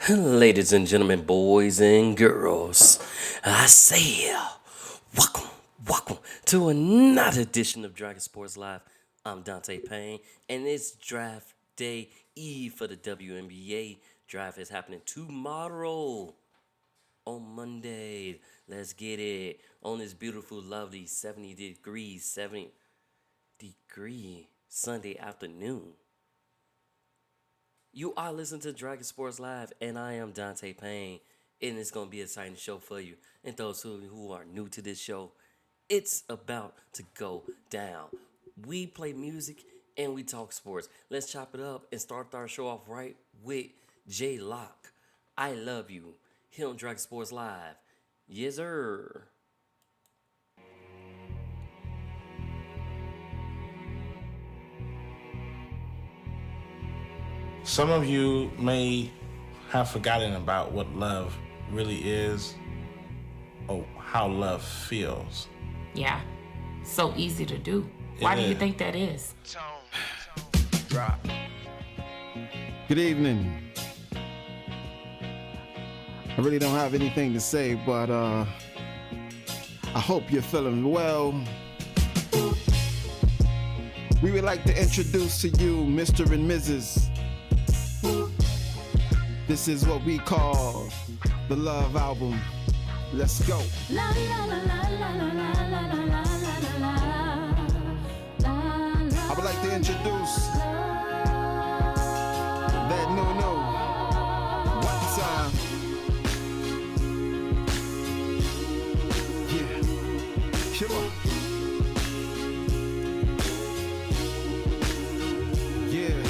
Ladies and gentlemen, boys and girls, I say, welcome, welcome to another edition of Dragon Sports Live. I'm Dante Payne, and it's draft day Eve for the WNBA. Draft is happening tomorrow on Monday. Let's get it on this beautiful, lovely 70 degree Sunday afternoon. You are listening to Dragon Sports Live, and I am Dante Payne, and it's going to be an exciting show for you. And those who are new to this show, it's about to go down. We play music and we talk sports. Let's chop it up and start our show off right with J Lock. I love you. Here on Dragon Sports Live. Yes, sir. Some of you may have forgotten about what love really is or how love feels. Yeah, so easy to do. Why do you think that is? Good evening. I really don't have anything to say, but I hope you're feeling well. We would like to introduce to you Mr. and Mrs. This is what we call the Love Album. Let's go. I would like to introduce that no. One time. Yeah. Come on. Yeah.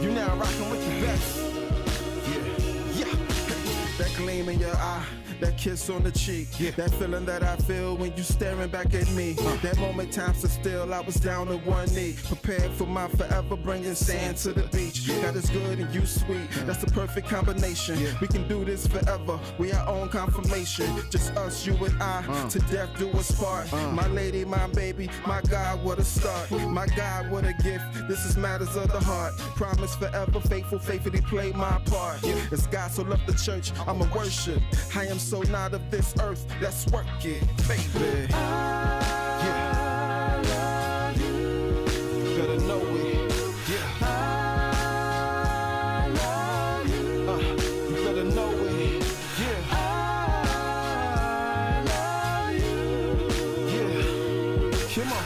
You now rocking with the best. Yeah. That gleam in your eye, that kiss on the cheek, that feeling that I feel when you staring back at me. That moment time stood still, I was down on one knee, prepared for my forever, bringing sand to the beach. God is good and you sweet, that's the perfect combination. We can do this forever, we our own confirmation. Just us, you and I, to death do us part. My lady, my baby, my God, what a start. My God, what a gift, this is matters of the heart. Promise forever, faithful, faithfully play my part. As God so loved the church, I'ma worship. I am so not of this earth, let's work it, baby. Yeah. Better know it. Yeah. You better know it. Yeah. Yeah. Come on.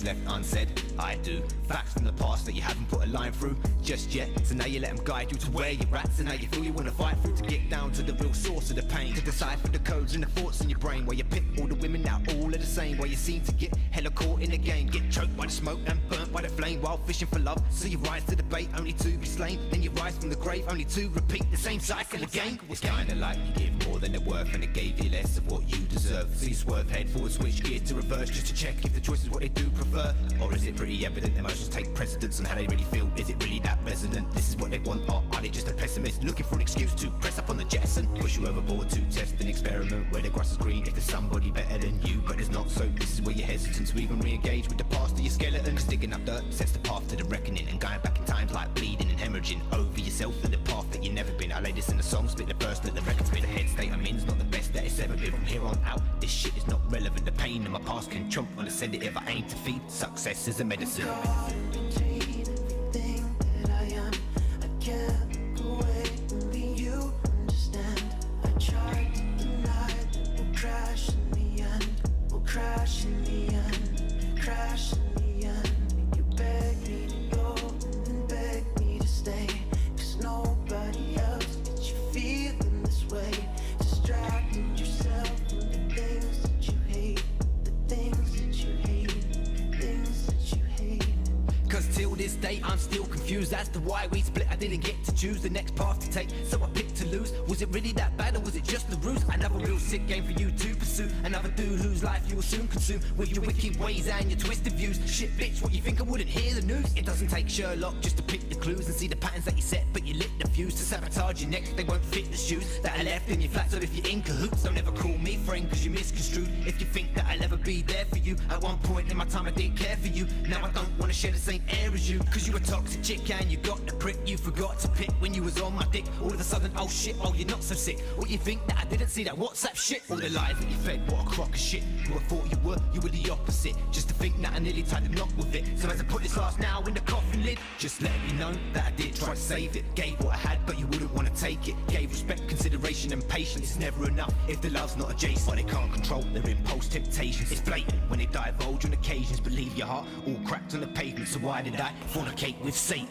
left unsaid. I do. Facts from the past that you haven't put a line through just yet. So now you let them guide you to where you're at. So now you feel you want to fight through to get down to the real source of the pain. To decipher the codes and the thoughts in your brain. While you pick all the women out, all are the same. While you seem to get hella caught in the game. Get choked by the smoke and burnt by the flame. While fishing for love, so you rise to the bait, only to be slain. Then you rise from the grave, only to repeat the same cycle again. It's kinda like you give more than they're worth, and it gave you less of what you deserve. So you swerve head forward, switch gears to reverse, just to check if the choice is what they do prefer. Or is it pretty evident emotions take precedence on how they really feel? Is it really that resonant? This is what they want, or are they just a pessimist looking for an excuse to press up on the jettison? Push you overboard to test an experiment where the grass is green if there's somebody better than you, but there's not. So this is where you're hesitant to even re-engage with the past of your skeleton. Cause digging up dirt sets the path to the reckoning, and going back in time's like bleeding and hemorrhaging over yourself for the path that you've never been. I lay this in a song, split the verse, let the record spin. The head state I'm in's not the best that it's ever been. From here on out, this shit is not relevant. The pain in my past can trump on a sedative. I aim to feed success is a medicine. I'm still confused as to why we split. I didn't get to choose the next path to take, so I picked to lose. Was it really that bad, or was it just the ruse? Another real sick game for you to pursue. Another dude whose life you will soon consume with your wicked ways and your twisted views. Shit bitch, what you think I wouldn't hear the news? It doesn't take Sherlock just to pick the clues and see the patterns that you set, but you lit the fuse to sabotage your next. They won't fit the shoes that are left in your flat. So if you're in cahoots, don't ever call me friend, cause you misconstrued. If you think that I'll ever be there for you, at one point in my time I didn't care for you. Now I don't wanna share the same air as you, cause you a toxic chick and you got the prick you forgot to pick when you was on my dick. All of a sudden, oh shit, oh you're not so sick. What you think that I didn't see that WhatsApp shit? All the lies that you fed, what a crock of shit. Who I thought you were the opposite. Just to think that I nearly tied the knot with it. So as I put this last now in the coffin lid, just let it be known that I did try to save it. Gave what I had, but you wouldn't want to take it. Gave respect, consideration and patience. It's never enough if the love's not adjacent. But they can't control their impulse temptations. It's blatant when they divulge on occasions. Believe your heart, all cracked on the pavement. So why did I fornicate with Satan?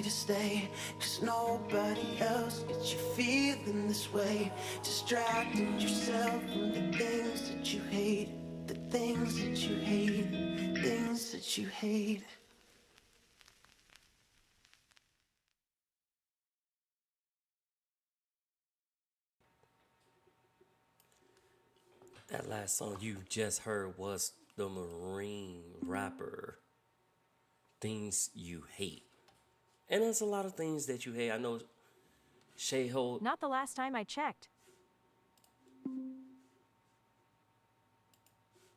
Stay, cause nobody else gets you feeling this way. Distracting yourself from the things that you hate, the things that you hate, things that you hate. That last song you just heard was the Marine rapper Things You Hate. And there's a lot of things that you hate. I know Shay Ho. Not the last time I checked.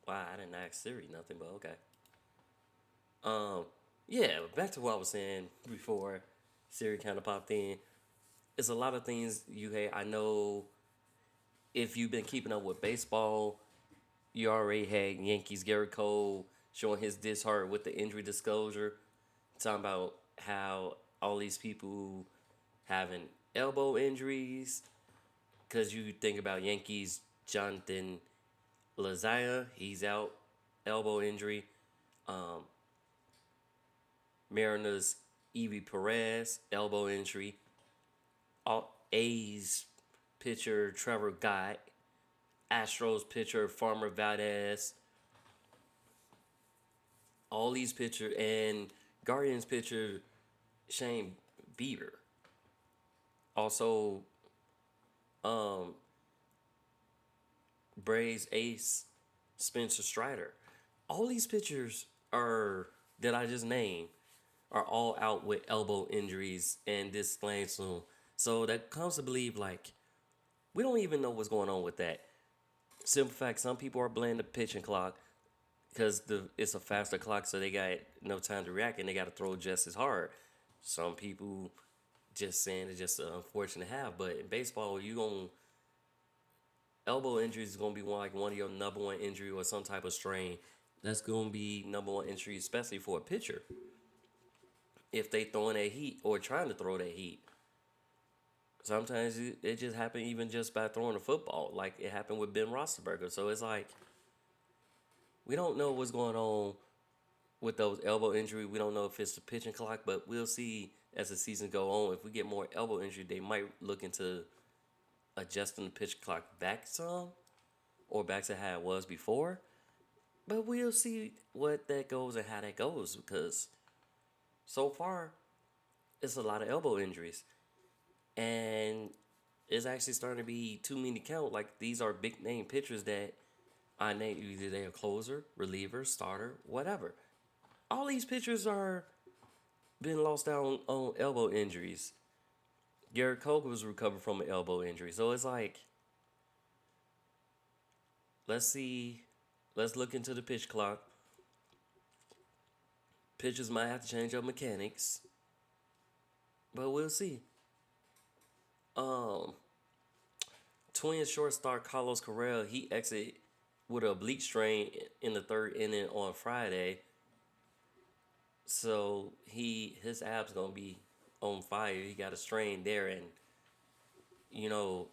Wow, I didn't ask Siri nothing, but okay. Yeah, back to what I was saying before Siri kind of popped in. It's a lot of things you hate. I know if you've been keeping up with baseball, you already had Yankees Garrett Cole showing his disheart with the injury disclosure, talking about how all these people having elbow injuries, because you think about Yankees Jonathan Lazia, he's out, elbow injury. Mariners Evie Perez, elbow injury. A's pitcher Trevor Gott, Astros pitcher Farmer Valdez. All these pitchers, and Guardians pitcher Shane Bieber. Also, Braves ace Spencer Strider. All these pitchers are that I just named are all out with elbow injuries and disclaimed soon. So that comes to believe, like, we don't even know what's going on with that. Simple fact, some people are blaming the pitching clock because it's a faster clock, so they got no time to react and they got to throw just as hard. Some people just saying it's just unfortunate to have, but in baseball, you gonna elbow injury is going to be one of your number one injury or some type of strain. That's going to be number one injury, especially for a pitcher. If they throwing that heat or trying to throw that heat. Sometimes it just happen even just by throwing a football. Like it happened with Ben Roethlisberger. So it's like, we don't know what's going on with those elbow injury. We don't know if it's the pitching clock, but we'll see as the season go on. If we get more elbow injury, they might look into adjusting the pitch clock back some or back to how it was before. But we'll see what that goes and how that goes, because so far it's a lot of elbow injuries. And it's actually starting to be too many to count. Like, these are big name pitchers that I name, either they're a closer, reliever, starter, whatever. All these pitchers are been lost down on elbow injuries. Garrett Cole was recovered from an elbow injury. So it's like, let's see. Let's look into the pitch clock. Pitchers might have to change up mechanics. But we'll see. Twins shortstop Carlos Correa, he exited with an oblique strain in the third inning on Friday. So his abs gonna be on fire. He got a strain there, and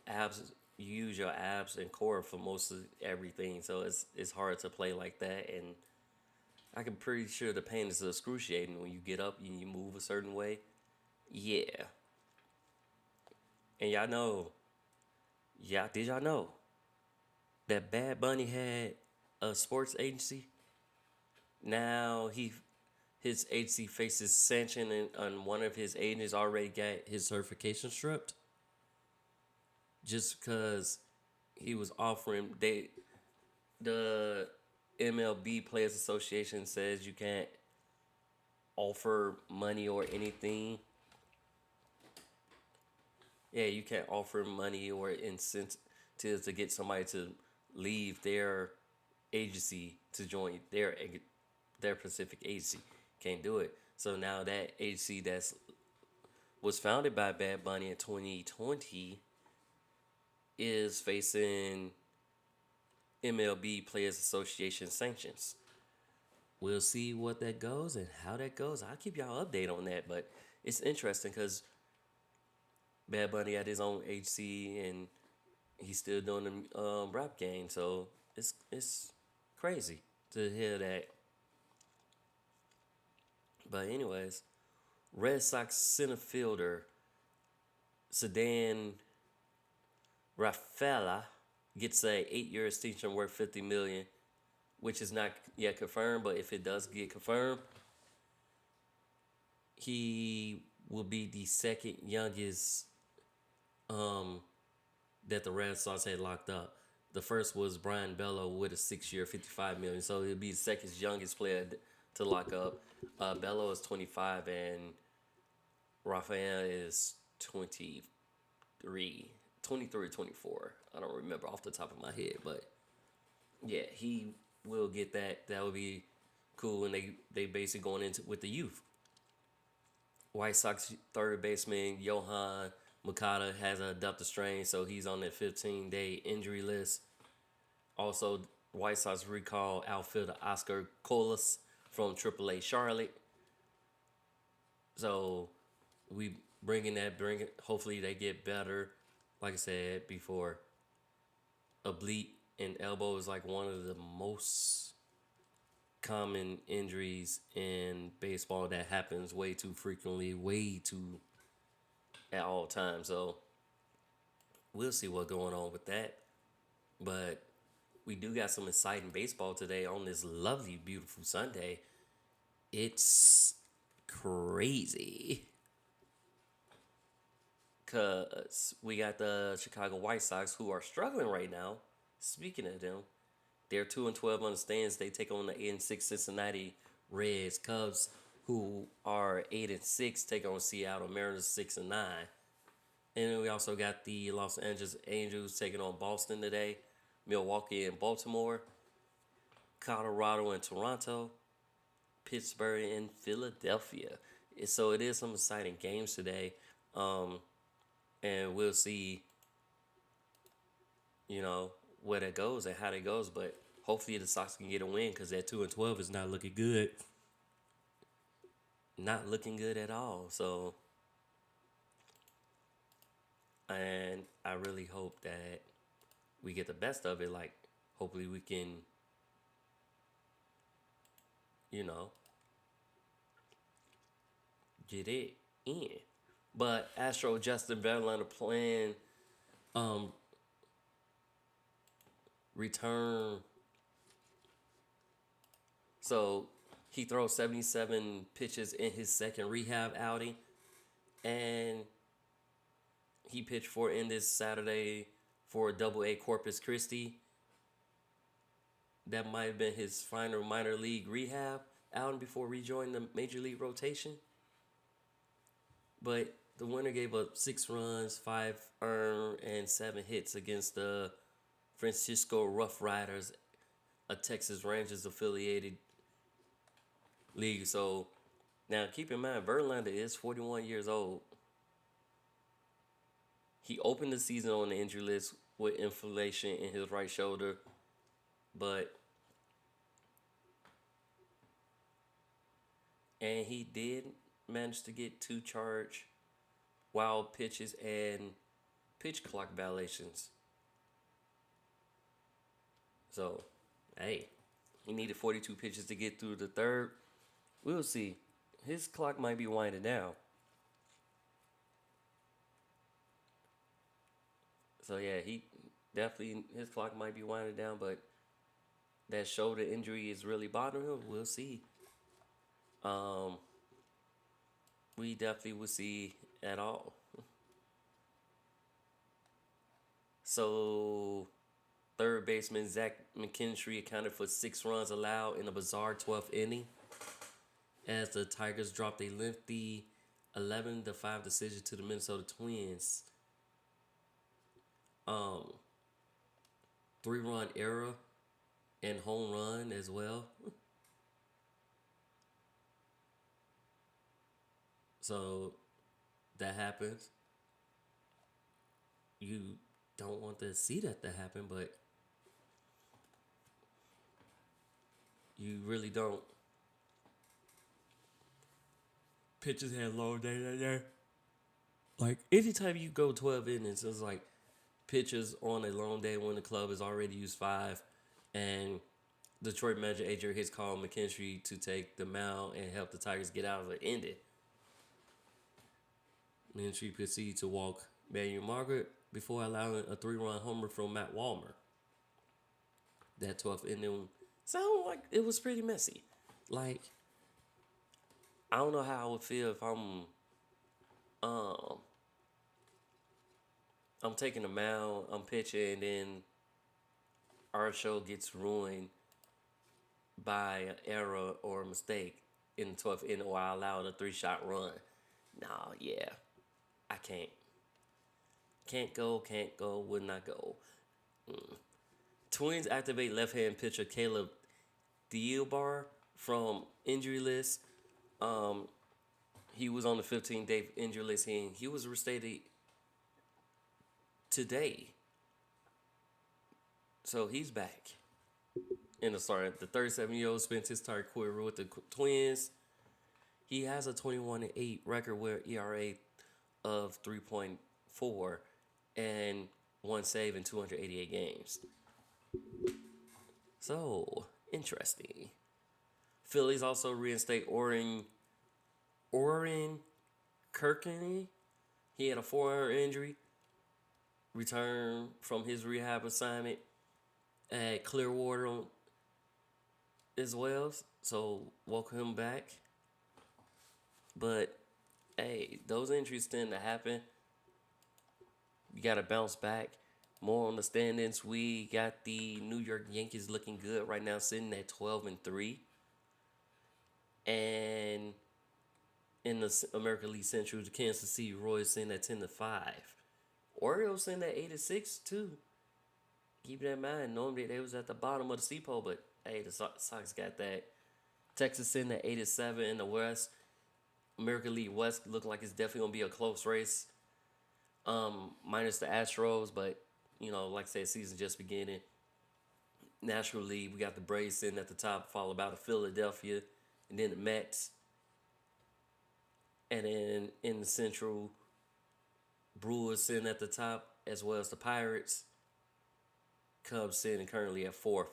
abs, you use your abs and core for most of everything. So it's hard to play like that, and I'm pretty sure the pain is excruciating when you get up and you move a certain way. Yeah. And did y'all know that Bad Bunny had a sports agency? Now his agency faces sanction, and one of his agents already got his certification stripped just because he was offering. The MLB Players Association says you can't offer money or anything. Yeah, you can't offer money or incentives to get somebody to leave their agency to join their specific agency. Can't do it. So now that agency was founded by Bad Bunny in 2020 is facing MLB Players Association sanctions. We'll see what that goes and how that goes. I'll keep y'all updated on that, but it's interesting because Bad Bunny had his own HC and he's still doing the rap game, so it's crazy to hear that. But anyways, Red Sox center fielder Sedan Rafaela gets a 8-year extension worth $50 million, which is not yet confirmed. But if it does get confirmed, he will be the second youngest that the Red Sox had locked up. The first was Brian Bello with a 6-year, $55 million. So he'll be the second youngest player to lock up. Bello is 25 and Rafael is 23 or 24. I don't remember off the top of my head, but yeah, he will get that. That would be cool. And they basically going into with the youth. White Sox third baseman Johan Makata has a abductor strain, so he's on that 15-day injury list. Also, White Sox recall outfielder Oscar Colas from AAA Charlotte. So we hopefully they get better. Like I said before, oblique and elbow is like one of the most common injuries in baseball that happens way too frequently, at all times. So we'll see what's going on with that. But we do got some exciting baseball today on this lovely, beautiful Sunday. It's crazy. Because we got the Chicago White Sox, who are struggling right now. Speaking of them, they're 2-12 on the stands. They take on the 8-6 Cincinnati Reds. Cubs, who are 8-6, take on Seattle Mariners 6-9. And then we also got the Los Angeles Angels taking on Boston today, Milwaukee and Baltimore, Colorado and Toronto, Pittsburgh and Philadelphia. So it is some exciting games today. And we'll see, where that goes and how that goes, but hopefully the Sox can get a win because that 2-12 is not looking good. Not looking good at all. So, and I really hope that we get the best of it. Like, hopefully we can, get it in. But Astro Justin Verlander playing return. So he throws 77 pitches in his second rehab outing, and he pitched for in this Saturday for Double-A Corpus Christi. That might have been his final minor league rehab outing before rejoining the major league rotation. But the winner gave up 6 runs, 5 earned, and 7 hits against the Francisco Rough Riders, a Texas Rangers affiliated league. So now keep in mind, Verlander is 41 years old. He opened the season on the injury list with inflammation in his right shoulder, and he did manage to get 2 charged wild pitches and pitch clock violations. So, hey, he needed 42 pitches to get through the third. We'll see. His clock might be winding down. So yeah, he definitely, his clock might be winding down, but that shoulder injury is really bothering him. We'll see. We definitely will see at all. So, third baseman Zach McKinstry accounted for 6 runs allowed in a bizarre 12th inning as the Tigers dropped a lengthy 11-5 decision to the Minnesota Twins. 3-run error and home run as well. So that happens. You don't want to see that happen, but you really don't. Pitchers had a long day that day. Like, anytime you go 12 innings, it's like pitchers on a long day when the club has already used 5, and Detroit manager Adrian Hicks called McKinstry to take the mound and help the Tigers get out of it ended. McKinstry proceeded to walk Manuel Margaret before allowing a 3-run homer from Matt Walmer. That 12th inning sounded like it was pretty messy. Like, I don't know how I would feel if I'm taking the mound, I'm pitching, and then our show gets ruined by an error or a mistake in the 12th inning, or I allowed a 3-shot run. Nah, yeah, I can't. Can't go, would not go. Twins activate left-hand pitcher Caleb Thielbar from injury list. He was on the 15-day injury list. He was restated today. So he's back in the start. The 37-year-old spent his entire career with the Twins. He has a 21-8 record with ERA of 3.4 and 1 save in 288 games. So, interesting. Phillies also reinstate Oren Kirkany. He had a forearm injury. Returned from his rehab assignment at Clearwater as well. So, welcome him back. But, hey, those injuries tend to happen. You got to bounce back. More on the standings. We got the New York Yankees looking good right now, sitting at 12-3. And in the American League Central, the Kansas City Royals sitting at 10-5. Orioles sitting at 8-6 too. Keep that in mind. Normally they was at the bottom of the C pole, but hey, the Sox got that. Texas sitting at 8-7 in the West. American League West look like it's definitely gonna be a close race. Minus the Astros, but like I said, season just beginning. National League, we got the Braves sitting at the top, followed by the Philadelphia, and then the Mets. And then in the Central, Brewers sitting at the top, as well as the Pirates. Cubs sitting currently at 4th.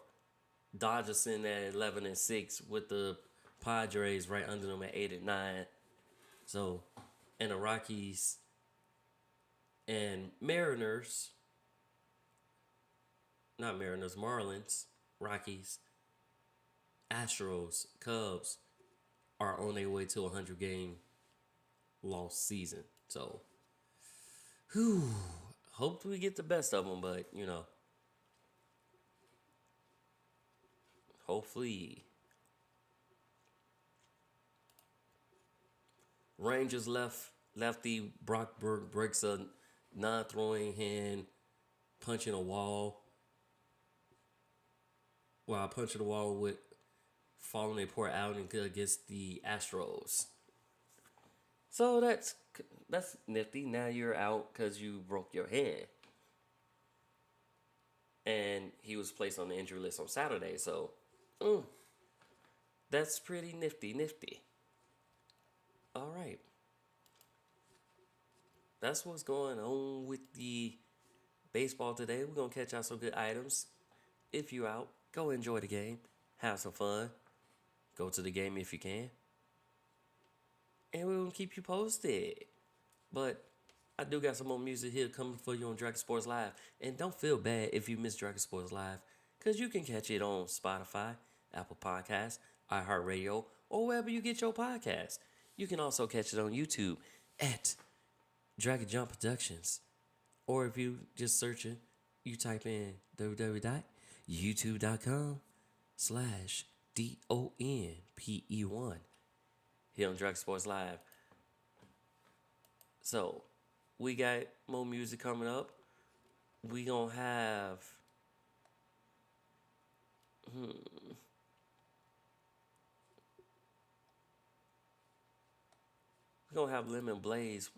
Dodgers sitting at 11 and 6 with the Padres right under them at 8 and 9. So, and the Rockies and Mariners, not Mariners, Marlins, Rockies, Astros, Cubs are on their way to a 100-game lost season. So, hope we get the best of them, but, you know, hopefully. Rangers lefty Brock Burke breaks a non-throwing hand, punching a wall. While punching the wall with following a poor outing against the Astros. So that's nifty. Now you're out because you broke your hand. And he was placed on the injury list on Saturday, so that's pretty nifty. All right. That's what's going on with the baseball today. We're going to catch out some good items. If you're out, go enjoy the game. Have some fun. Go to the game if you can. And we're going to keep you posted. But I do got some more music here coming for you on Drago Sports Live. And don't feel bad if you miss Drago Sports Live, because you can catch it on Spotify, Apple Podcasts, iHeartRadio, or wherever you get your podcasts. You can also catch it on YouTube at Dragon Jump Productions. Or if you just search it, you type in www.youtube.com/DONPE1 here on Drago Sports Live. So, we got more music coming up. We gonna have we're gonna have Lemon Blaze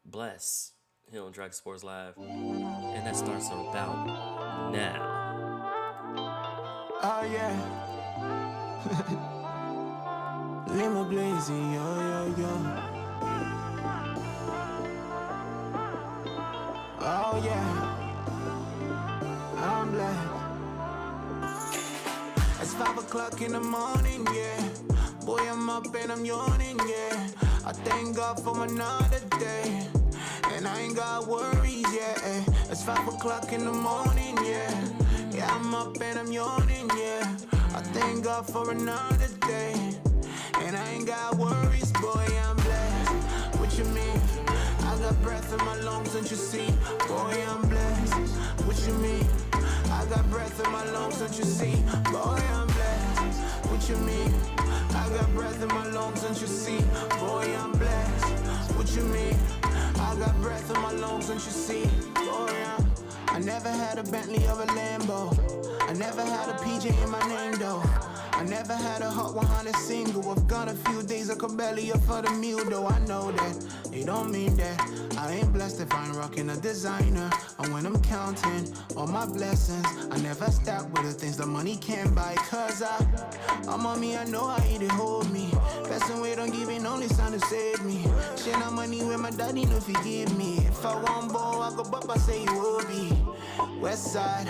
Bless here on Drago Sports Live. And that starts about now. Oh yeah. Lemon Blaze, yo. Oh yeah, I'm black. It's 5 o'clock in the morning, yeah. Boy, I'm up and I'm yawning, yeah. I thank God for another day, and I ain't got worries, yeah. It's 5 o'clock in the morning, yeah. Yeah, I'm up and I'm yawning, yeah. I thank God for another day, and I ain't got worries, boy, I'm blessed. What you mean? I got breath in my lungs, don't you see? Boy, I'm blessed. What you mean? I got breath in my lungs, don't you see? Boy, I'm blessed. What you mean? I got breath in my lungs, don't you see? Boy, I'm blessed. What you mean? I got breath in my lungs, don't you see? Boy, I never had a Bentley or a Lambo. I never had a PJ in my name, though. I never had a Hot 100 single. I've gone a few days, I could barely afford a meal, though. I know that, it don't mean that I ain't blessed if I ain't rocking a designer. And when I'm counting all my blessings, I never stop with the things that money can't buy. Cause I'm on me, I know how it hold me. Passing weight on giving, only sign to save me. Share no money with my daddy, no forgive me. If I want ball, I go up, I say you will be. West side,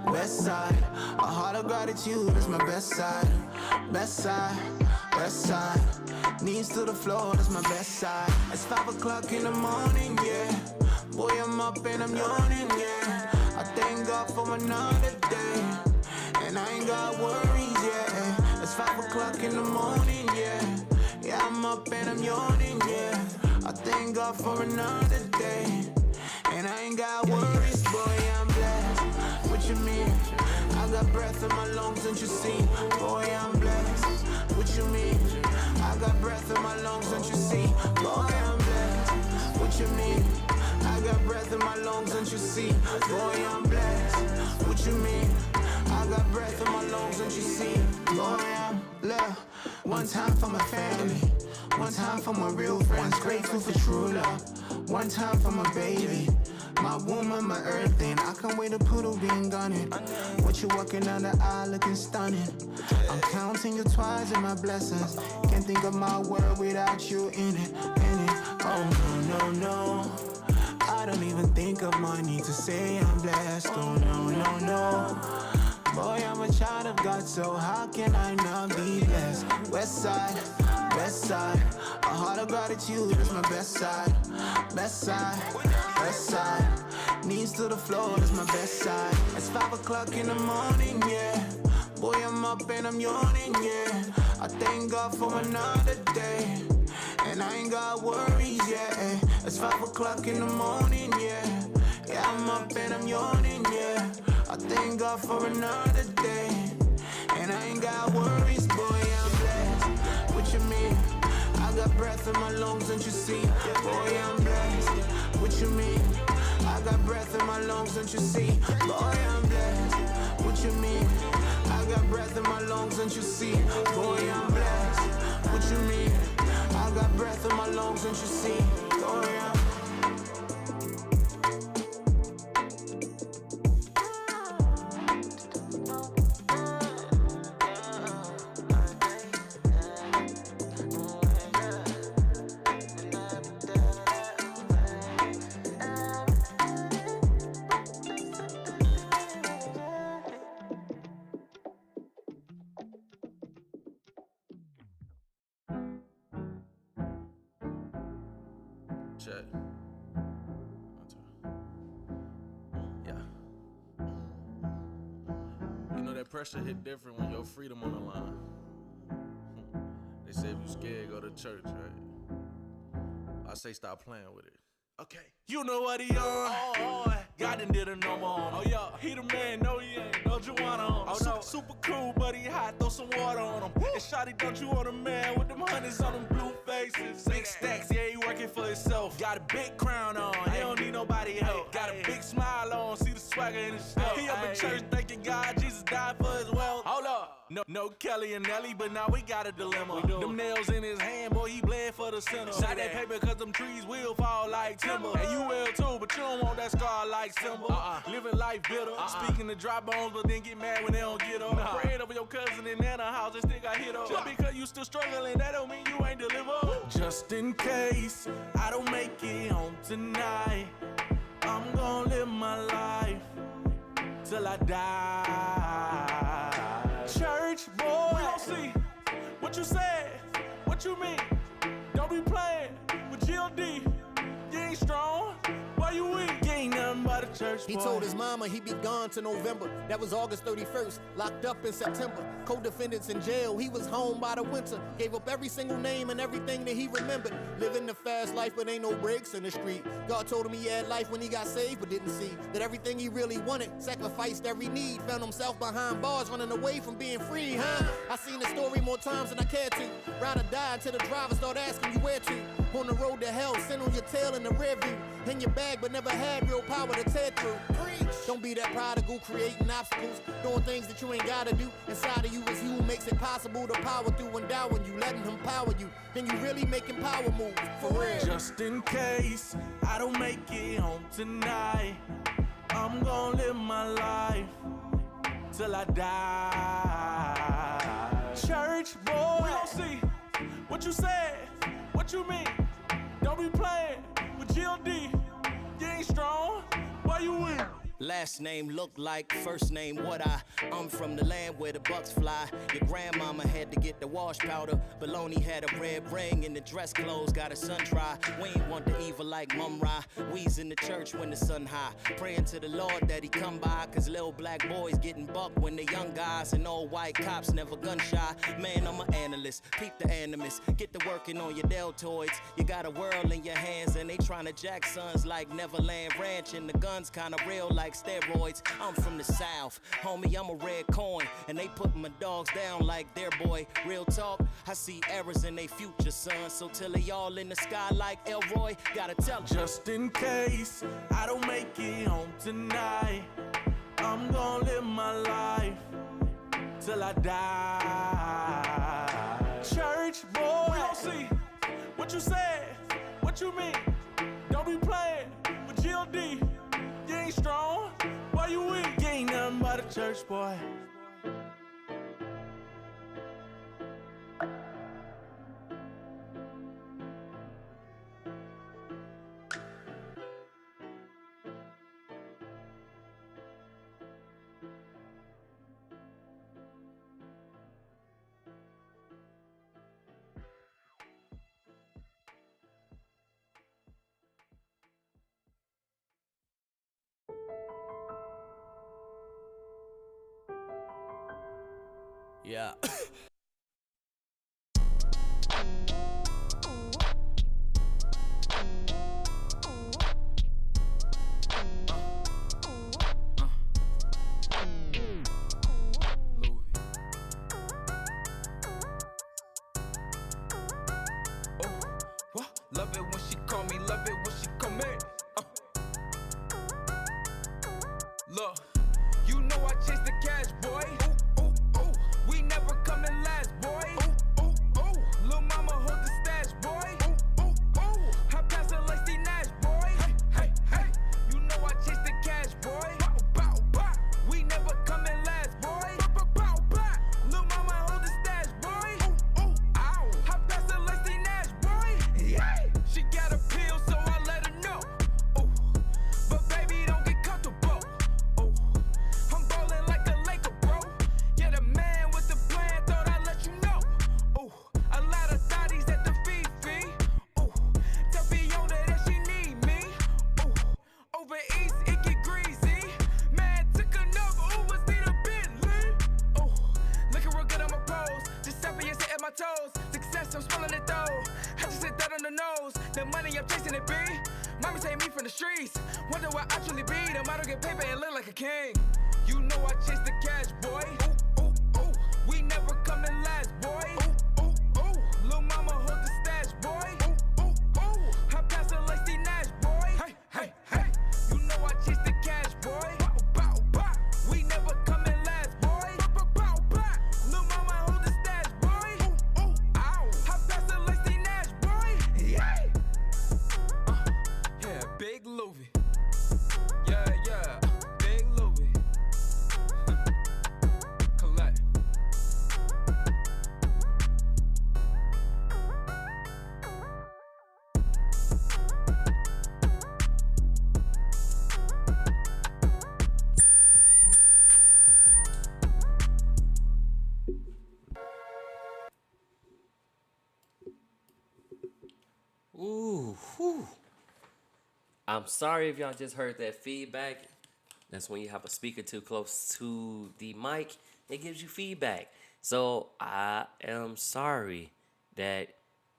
west side. A heart of gratitude, that's my best side. Best side, west side. Knees to the floor, that's my best side. It's 5 o'clock in the morning, yeah. Boy, I'm up and I'm yawning, yeah. I thank God for another day, and I ain't got worries, yeah. It's 5 o'clock in the morning, yeah. Yeah, I'm up and I'm yawning, yeah. I thank God for another day, and I ain't got worries, boy, I'm blessed. What you mean? I got breath in my lungs, don't you see? Boy, I'm blessed. What you mean? I got breath in my lungs, don't you see? Boy, I'm blessed. What you mean? I got breath in my lungs, don't you see? Boy, I'm blessed. What you mean? I got breath in my lungs, don't you see? Boy, I'm blessed. One time for my family, One time for my real friends, grateful for true love. One time for my baby, my woman, my everything. I can't wait to put a ring on it. What you walking down the aisle looking stunning. I'm counting your twice and my blessings. Can't think of my world without you in it, in it. Oh no, no, no. I don't even think of money to say I'm blessed. Oh no, no, no. Boy, I'm a child of God, so how can I not be blessed? West side, west side. A heart of gratitude is my best side. Best side, west side. Knees to the floor, that's my best side. It's 5 o'clock in the morning, yeah. Boy, I'm up and I'm yawning, yeah. I thank God for another day. And I ain't got worries, yeah. It's 5 o'clock in the morning, yeah. Yeah, I'm up and I'm yawning, yeah. I thank God for another day. And I ain't got worries, boy, I'm blessed. What you mean? I got breath in my lungs, don't you see? Boy, I'm blessed. What you mean? I got breath in my lungs, don't you see? Boy, I'm blessed. What you mean? I got breath in my lungs, don't you see? Boy, I'm blessed. What you mean? I got breath in my lungs, don't you see? Boy, I'm Check. Yeah. You know that pressure hit different when your freedom on the line. They say if you scared, go to church, right? I say stop playing with it. Okay. You know what he on. God done did a number on him. Oh yeah, he the man, no he ain't, no Juana on him. Oh no, super cool, but he hot, throw some water on him. And shawty, don't you want a man with them hundreds on them blue faces? Big stacks, yeah, he working for himself. Got a big crown on, he don't need nobody help. Got a big smile on, see the swagger in his stuff. He up in church thanking God, Jesus died for his wealth. Hold up. No Kelly and Nelly, but now we got a dilemma. Them nails in his hand, boy, he bled for the sinner. Shot that paper cause them trees will fall like timber. And you will too, but you don't want that scar like Simba. Living life bitter, speaking to dry bones, but then get mad when they don't get up. Praying over your cousin in Nana house and still got hit up. Just because you still struggling, that don't mean you ain't delivered. Just in case I don't make it home tonight, I'm gonna live my life till I die. Church boy, we gon' see what you said, what you mean. Don't be playing with G.O.D. You ain't strong, why you weak? You ain't nothing but a church boy. He told his mama he'd be gone to November. That was August 31st, locked up in September. Co-defendants in jail, he was home by the winter. Gave up every single name and everything that he remembered. Living the fast life, but ain't no breaks in the street. God told him he had life when he got saved, but didn't see that everything he really wanted, sacrificed every need. Found himself behind bars, running away from being free, huh? I seen the story more times than I cared to. Ride or die until the driver start asking you where to. On the road to hell, sit on your tail in the rear view. In your bag, but never had real power to tear through. Preach. Don't be that prodigal, creating obstacles, doing things that you ain't gotta do. Inside of you is you who makes it possible to power through, endowing you, letting him power you. Then you really making power moves, for real. Just in case I don't make it home tonight, I'm gonna live my life till I die. Church boy, we gon' see what you said, what you mean. Don't be playing with G.O.D. You ain't strong, why you weak? Last name look like first name what I'm from the land where the bucks fly. Your grandmama had to get the wash powder. Baloney had a red ring and the dress clothes got a sun dry. We ain't want the evil like Mum Ra. We's in the church when the sun high. Praying to the Lord that he come by. Cause little black boys getting bucked when the young guys and old white cops never gun shy. Man, I'm an analyst, peep the animus. Get to working on your deltoids. You got a world in your hands and they tryna jack sons like Neverland Ranch. And the guns kinda real like steroids. I'm from the South, homie, I'm a red coin. And they put my dogs down like their boy. Real talk, I see errors in they future, son. So till they all in the sky like Elroy, gotta tell them. Just in case I don't make it home tonight, I'm gonna live my life till I die. Church boy, we gon' see What you said? What you mean? Don't be playing with G.O.D. You ain't strong. Why you weak? You ain't nothing but a church boy. Yeah. Love it when she call me, love it when she come in. Look, you know I chase the cash, boy. Ooh, ooh, ooh. We never coming last, boy. Ooh, ooh, ooh. Lil' mama hold the stash, boy. Ooh, ooh, ooh. I pass it like Steve Nash, boy. Hey, hey, hey. You know I chase the cash, boy. Bow, bow, bow. We never coming last, boy. Bow, bow, bow. Lil' mama hold the stash, boy. Ooh, ooh, ow. I pass it like Steve Nash, boy. Yeah. She got a pill, so I let her know. Ooh. But baby, don't get comfortable. Ooh. I'm ballin' like a Laker, bro. Yeah, the man with the plan, thought I'd let you know. Ooh. A lot of thotties at the Fifi. Ooh. Tell Fiona that she need me. Ooh. Over east, it get greasy. Man, took another Uber, see the Bentley. Ooh. Looking real good on my pose. Just happy and at my toes. Success, I'm spelling it though. I just hit that on the nose. The money, I'm chasing it, B. Mommy take me from the streets. Wonder why I truly be. The model get paper and look like a king. You know I chase the cash, boy. Ooh, ooh, ooh. We never coming last, boy. Ooh, ooh, ooh. Lil' mama hold the stash, boy. Ooh, ooh, ooh. I pass it like Steve Nash, boy. Hey, hey, hey. You know I chase the cash, boy. Bow, bow, bow. We never coming last, boy. Bow, bow, bow. Lil' mama hold the stash, boy. Ooh, ooh, ow. I pass it like Steve Nash, boy. Yeah. Yeah, big Louie. Yeah, yeah, big Louie. Collect. Ooh, whew. I'm sorry if y'all just heard that feedback. That's when you have a speaker too close to the mic. It gives you feedback. So I am sorry that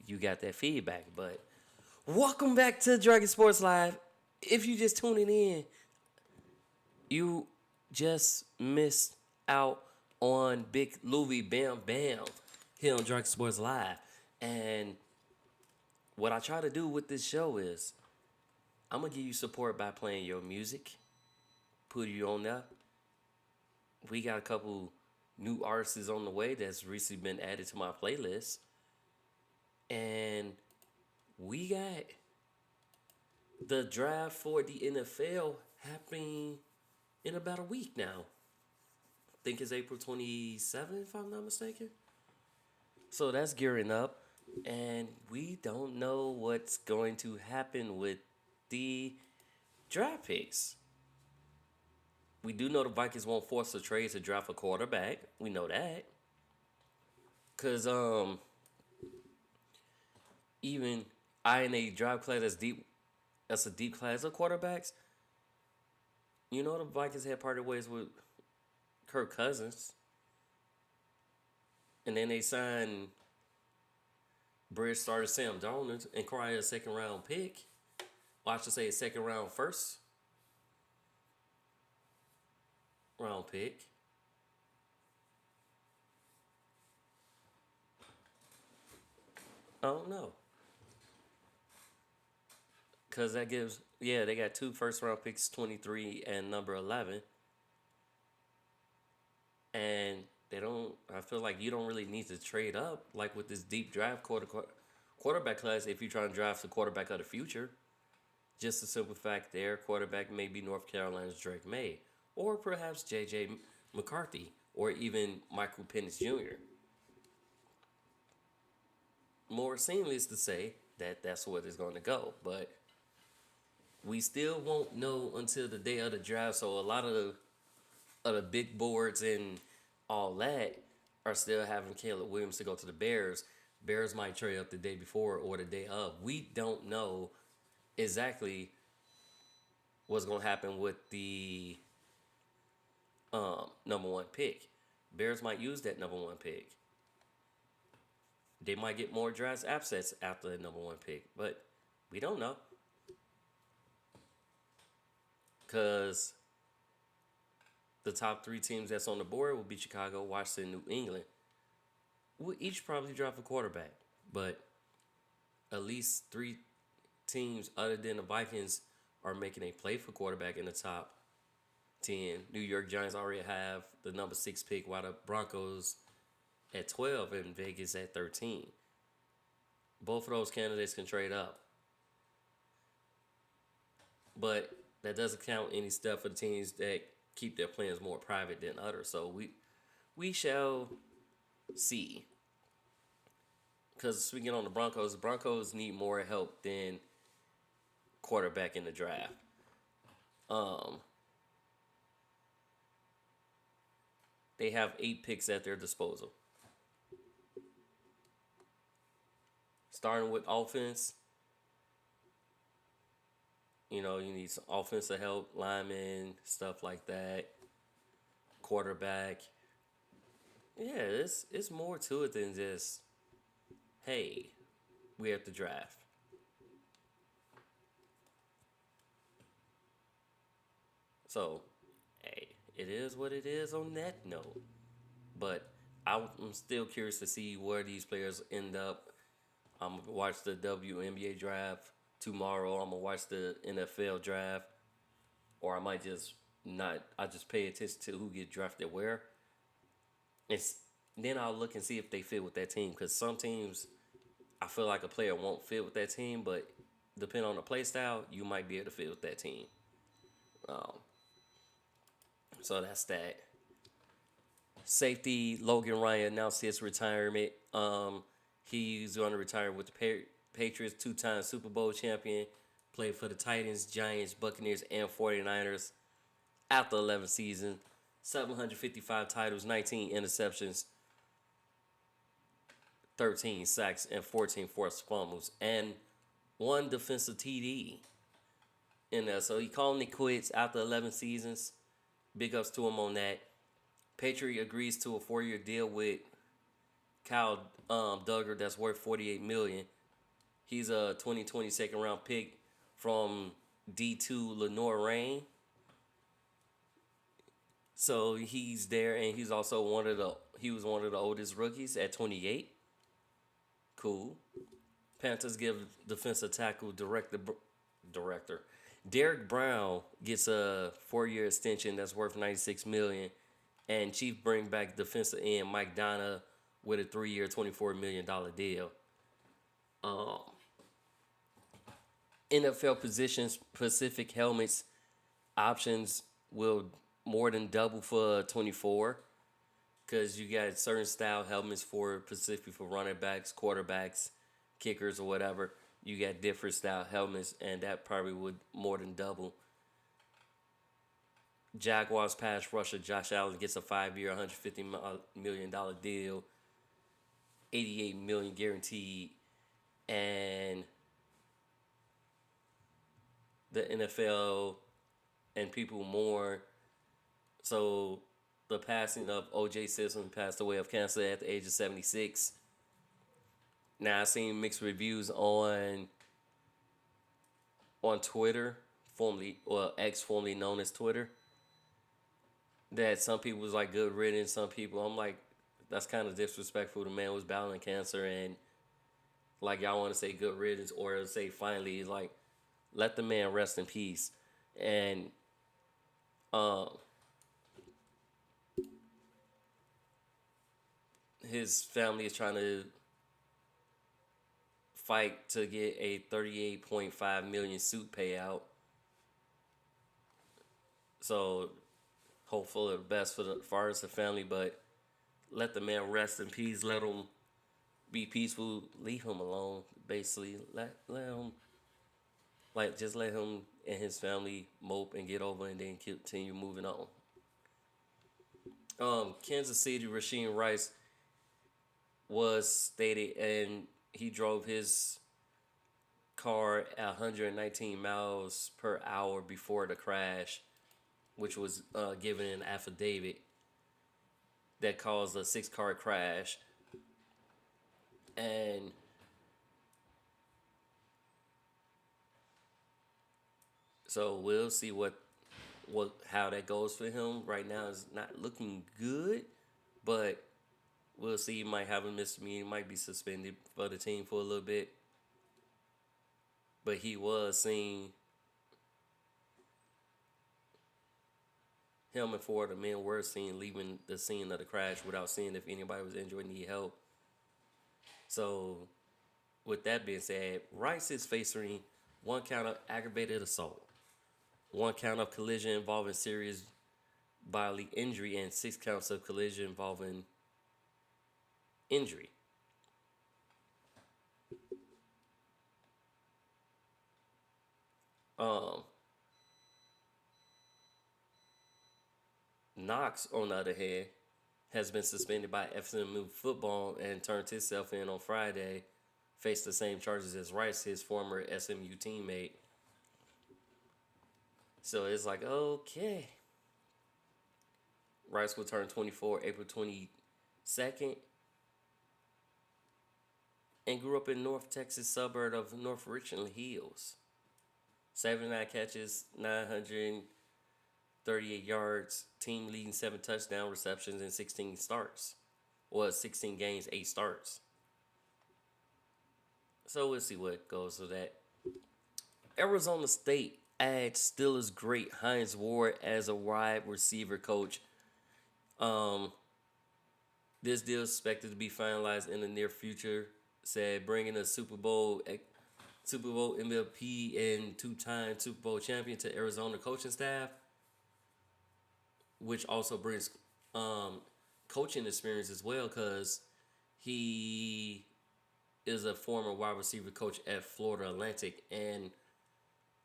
you got that feedback. But welcome back to Dragon Sports Live. If you just tuning in, you just missed out on Big Louie Bam Bam here on Dragon Sports Live. And what I try to do with this show is I'm going to give you support by playing your music, put you on there. We got a couple new artists on the way that's recently been added to my playlist. And we got the draft for the NFL happening in about a week now. I think it's April 27th, if I'm not mistaken. So that's gearing up. And we don't know what's going to happen with the draft picks. We do know the Vikings won't force a trade to draft a quarterback. We know that. Cause even in a draft class that's a deep class of quarterbacks. You know the Vikings had parted ways with Kirk Cousins. And then they signed bridge starter Sam Darnold and acquired a second round pick. Well, I should say a second round first round pick. I don't know. Because that gives, they got 2 first round picks, 23 and number 11. And I feel like you don't really need to trade up like with this deep draft quarterback class if you're trying to draft the quarterback of the future. Just the simple fact their quarterback may be North Carolina's Drake May, or perhaps J.J. McCarthy, or even Michael Penix Jr. More seamless to say that that's what it's going to go, but we still won't know until the day of the draft. So a lot of the big boards and all that are still having Caleb Williams to go to the Bears. Bears might trade up the day before or the day of. We don't know exactly what's going to happen with the number one pick. Bears might use that number one pick. They might get more draft assets after the number one pick, but we don't know. Because the top three teams that's on the board will be Chicago, Washington, New England. We'll each probably draft a quarterback, but at least three teams other than the Vikings are making a play for quarterback in the top 10. New York Giants already have the number 6 pick, while the Broncos at 12 and Vegas at 13. Both of those candidates can trade up. But that doesn't count any stuff for the teams that keep their plans more private than others. So we shall see. Because speaking on the Broncos need more help than quarterback in the draft. They have 8 picks at their disposal. Starting with offense, you need some offensive help, linemen, stuff like that. Quarterback. Yeah, it's more to it than just, hey, we have to draft. So, hey, it is what it is on that note. But I'm still curious to see where these players end up. I'm going to watch the WNBA draft tomorrow. I'm going to watch the NFL draft. Or I might just not. I just pay attention to who gets drafted where. Then I'll look and see if they fit with that team. Because some teams, I feel like a player won't fit with that team. But depending on the play style, you might be able to fit with that team. So that's that. Safety Logan Ryan announced his retirement. He's going to retire with the Patriots, 2-time Super Bowl champion. Played for the Titans, Giants, Buccaneers, and 49ers after 11 seasons. 755 titles, 19 interceptions, 13 sacks, and 14 forced fumbles. And 1 defensive TD in there. So he called it quits after 11 seasons. Big ups to him on that. Patriot agrees to a 4-year deal with Kyle Duggar that's worth $48 million. He's a 2020 second round pick from D2 Lenore Rain. So he's there, and he's also one of the oldest rookies at 28. Cool. Panthers give defensive tackle director Derek Brown gets a 4-year extension that's worth $96 million, and Chiefs bring back defensive end Mike Donna with a 3-year, $24 million deal. NFL positions, specific helmets options will more than double for 24, because you got certain style helmets for specific for running backs, quarterbacks, kickers, or whatever. You got different style helmets, and that probably would more than double. Jaguars pass rusher Josh Allen gets a 5-year, $150 million deal, $88 million guaranteed, and the NFL and people mourn. So the passing of O.J. Simpson, passed away of cancer at the age of 76. Now I've seen mixed reviews on Twitter, X, formerly known as Twitter, that some people was like good riddance. Some people, I'm like, that's kind of disrespectful. The man was battling cancer, and like y'all want to say good riddance or say finally, like, let the man rest in peace. And his family is trying to fight to get a 38.5 million suit payout. So hopefully the best for the far as the family, but let the man rest in peace. Let him be peaceful. Leave him alone. Basically, let him just let him and his family mope and get over, and then continue moving on. Kansas City Rasheem Rice was stated, and he drove his car at 119 miles per hour before the crash, which was given an affidavit that caused a 6-car crash. And so we'll see how that goes for him. Right now it's not looking good, but we'll see. He might have a misdemeanor, might be suspended for the team for a little bit. But he was seen, him and 4 of the men were seen leaving the scene of the crash without seeing if anybody was injured or need help. So with that being said, Rice is facing 1 count of aggravated assault, 1 count of collision involving serious bodily injury, and 6 counts of collision involving injury. Knox, on the other hand, has been suspended by FSMU football and turned himself in on Friday. Faced the same charges as Rice, his former SMU teammate. So it's like, okay. Rice will turn 24 April 22nd and grew up in North Texas suburb of North Richland Hills. 79 catches, 938 yards, team leading 7 touchdown receptions and 16 starts. Well, 16 games, 8 starts. So we'll see what goes with that. Arizona State adds Steelers great Hines Ward as a wide receiver coach. This deal is expected to be finalized in the near future. Said bringing a Super Bowl MVP and 2-time Super Bowl champion to Arizona coaching staff, which also brings coaching experience as well, because he is a former wide receiver coach at Florida Atlantic and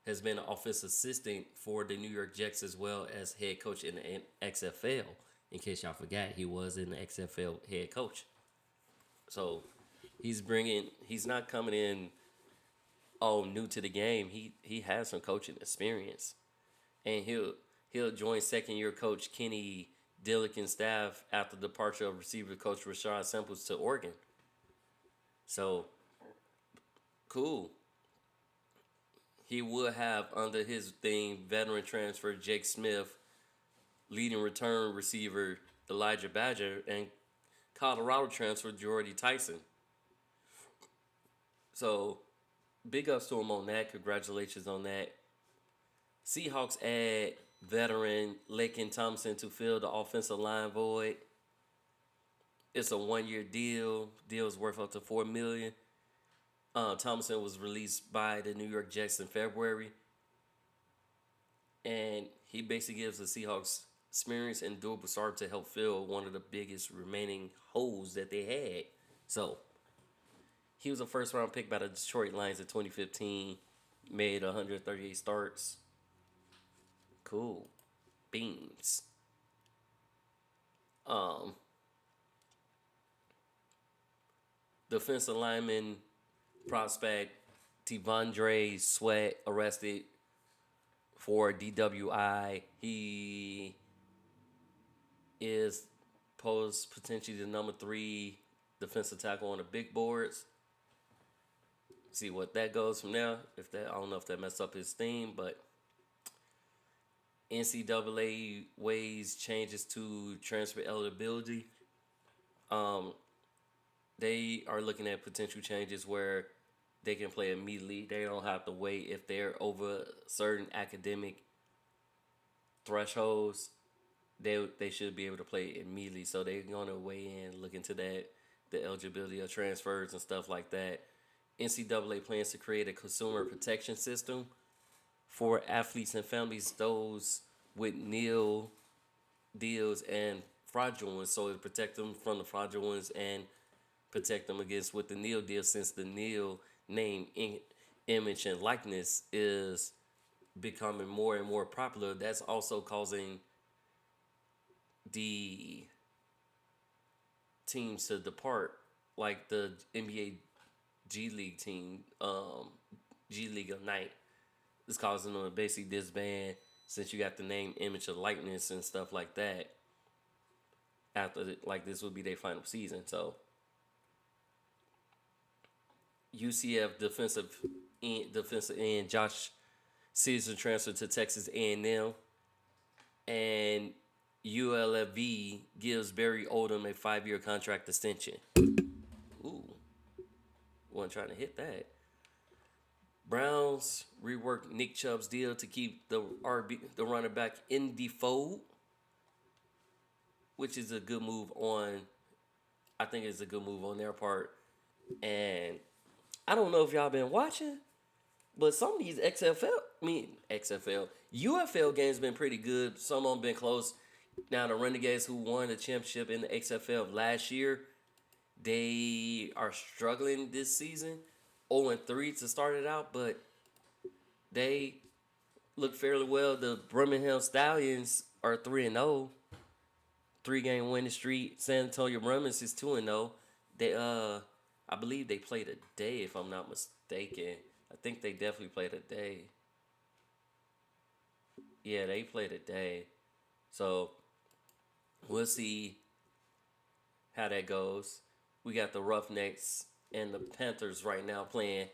has been an offensive assistant for the New York Jets as well as head coach in the XFL. In case y'all forgot, he was in the XFL head coach. So he's not coming in all new to the game. He has some coaching experience, and he'll join second-year coach Kenny Dillick's staff after the departure of receiver coach Rashad Samples to Oregon. So cool. He would have under his thing veteran transfer Jake Smith, leading return receiver Elijah Badger, and Colorado transfer Jordy Tyson. So big ups to him on that. Congratulations on that. Seahawks add veteran Laken Thompson to fill the offensive line void. It's a 1-year deal. Deal's worth up to $4 million. Thompson was released by the New York Jets in February, and he basically gives the Seahawks experience and durable start to help fill one of the biggest remaining holes that they had. So he was a first-round pick by the Detroit Lions in 2015, made 138 starts. Cool. Beans. Defensive lineman prospect T'Vondre Sweat arrested for DWI. He is posed potentially the number 3 defensive tackle on the big boards. See what that goes from there. I don't know if that messed up his theme, but NCAA weighs changes to transfer eligibility. They are looking at potential changes where they can play immediately. They don't have to wait if they're over certain academic thresholds. They should be able to play immediately. So they're going to weigh in, look into that, the eligibility of transfers and stuff like that. NCAA plans to create a consumer protection system for athletes and families, those with nil deals and fraudulent ones, so to protect them from the fraudulent ones and protect them against with the nil deal, since the nil name, image, and likeness is becoming more and more popular. That's also causing the teams to depart, like the NBA G League team, G League Ignite. It's causing them to basically disband, since you got the name, image, and likeness and stuff like that. After like this would be their final season, so UCF defensive end Josh Caesar transferred to Texas A&M, and ULFV gives Barry Odom a 5-year contract extension. Ooh, wasn't trying to hit that. Browns reworked Nick Chubb's deal to keep the running back in the fold, which is a good move on. I think it's a good move on their part. And I don't know if y'all been watching, but some of these UFL games been pretty good. Some of them been close. Now the Renegades, who won the championship in the XFL last year, they are struggling this season. 0-3 to start it out, but they look fairly well. The Birmingham Stallions are 3-0, 3-game winning streak. San Antonio Brahmans is 2-0. They I believe they played a day, if I'm not mistaken. I think they definitely played a day. Yeah, they played a day. So we'll see how that goes. We got the Roughnecks and the Panthers right now playing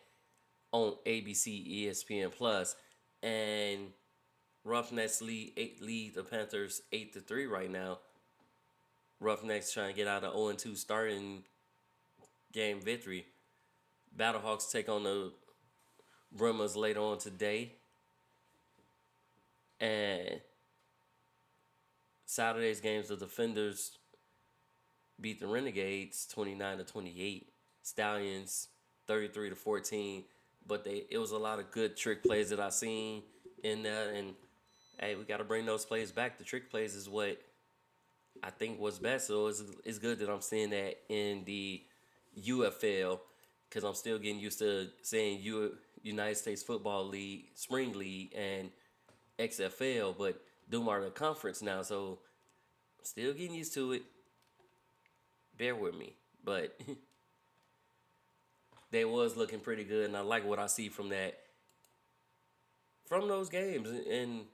on ABC ESPN Plus, and Roughnecks lead the Panthers 8-3 right now. Roughnecks trying to get out of 0-2 starting game victory. Battlehawks take on the Brahmas later on today, and Saturday's games, the Defenders beat the Renegades 29-28. Stallions 33-14, but it was a lot of good trick plays that I seen in that, and hey, we got to bring those plays back. The trick plays is what I think was best, so it's good that I'm seeing that in the UFL, because I'm still getting used to saying United States Football League, Spring League, and XFL, but them are the conference now, so I'm still getting used to it. Bear with me, but they was looking pretty good, and I like what I see from those games. And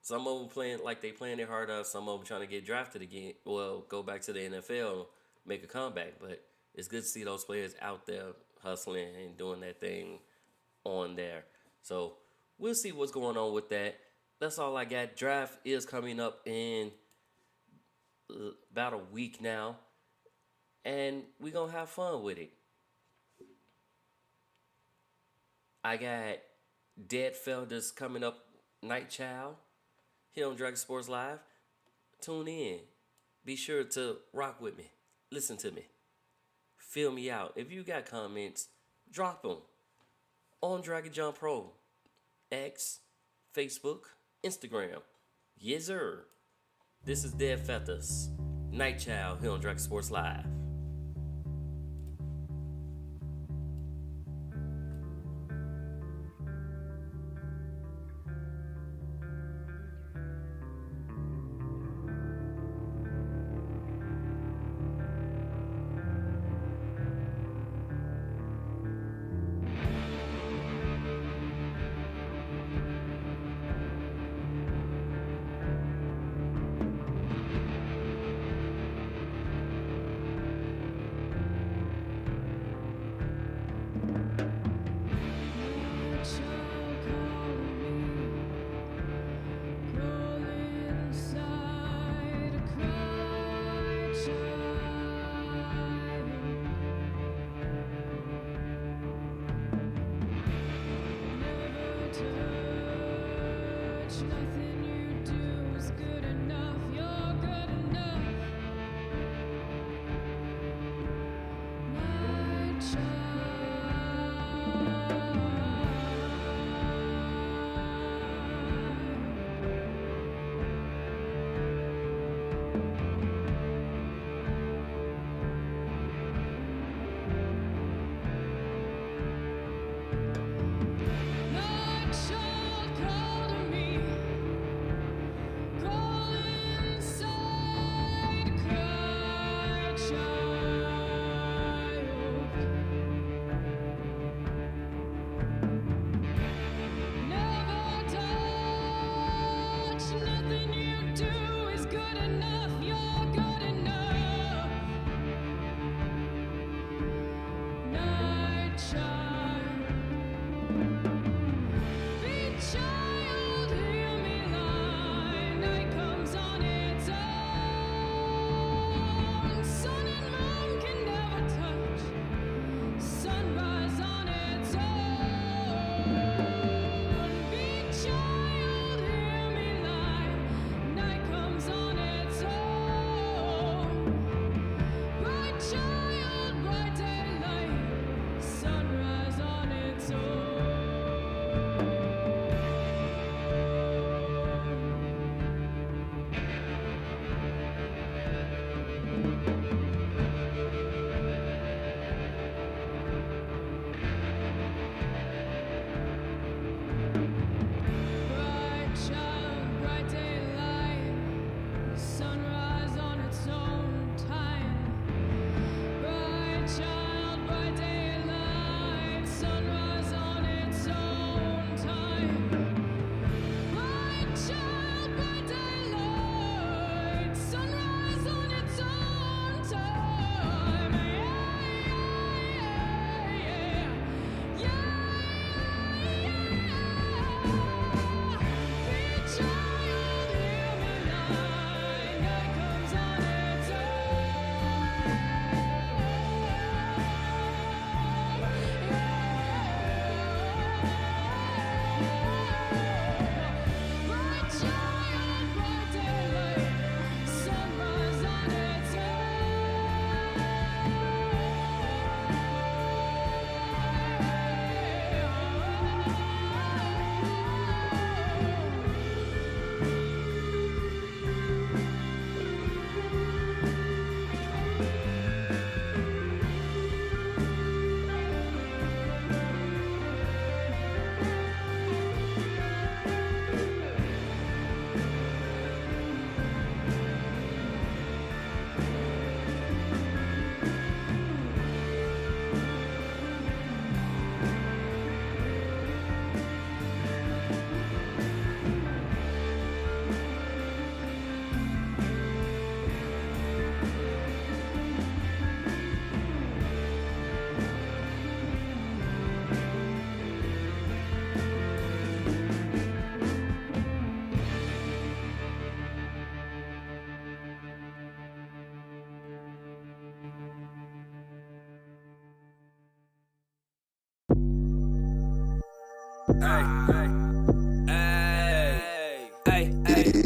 some of them playing like they playing their heart out. Some of them trying to get drafted again. Well, go back to the NFL, make a comeback. But it's good to see those players out there hustling and doing that thing on there. So we'll see what's going on with that. That's all I got. Draft is coming up in about a week now, and we're going to have fun with it. I got Dead Fellas coming up, Night Child, here on Dragon Sports Live. Tune in. Be sure to rock with me. Listen to me. Fill me out. If you got comments, drop them on Dragon John Pro, X, Facebook, Instagram. Yes, sir. This is Dead Feathers, Night Child, here on Dragon Sports Live. Child.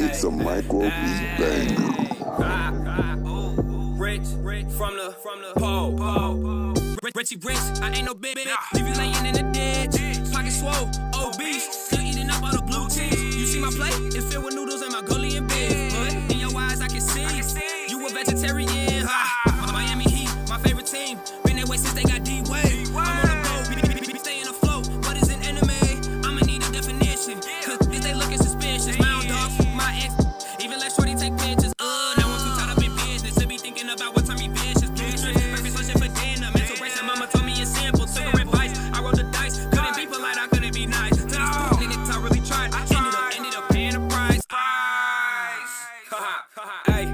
It's a micro beat banger. Rich from the pole. Richie Rich, I ain't no bitch. Leave you laying in the ditch. Pocket swole, obese. Still eating up all the blue cheese. You see my plate? It's filled with noodles and my goalie in bed. But in your eyes, I can see you a vegetarian. Miami Heat, my favorite team. Been that way since they got D-Wade. I'm on the boat, be staying afloat. What is an anime? I'ma need a definition. Cause they looking suspicious. My own dogs, my ex. Even let Shorty take pictures. Now I'm too tied up in business to be thinking about what time he vicious. Blue trips, breakfast, lunch, and for dinner. Mental race and mama told me it's simple. Took her advice, I rolled the dice. Couldn't be polite, I couldn't be nice. To these poor niggas, I really tried. Ended up paying the price. Hey,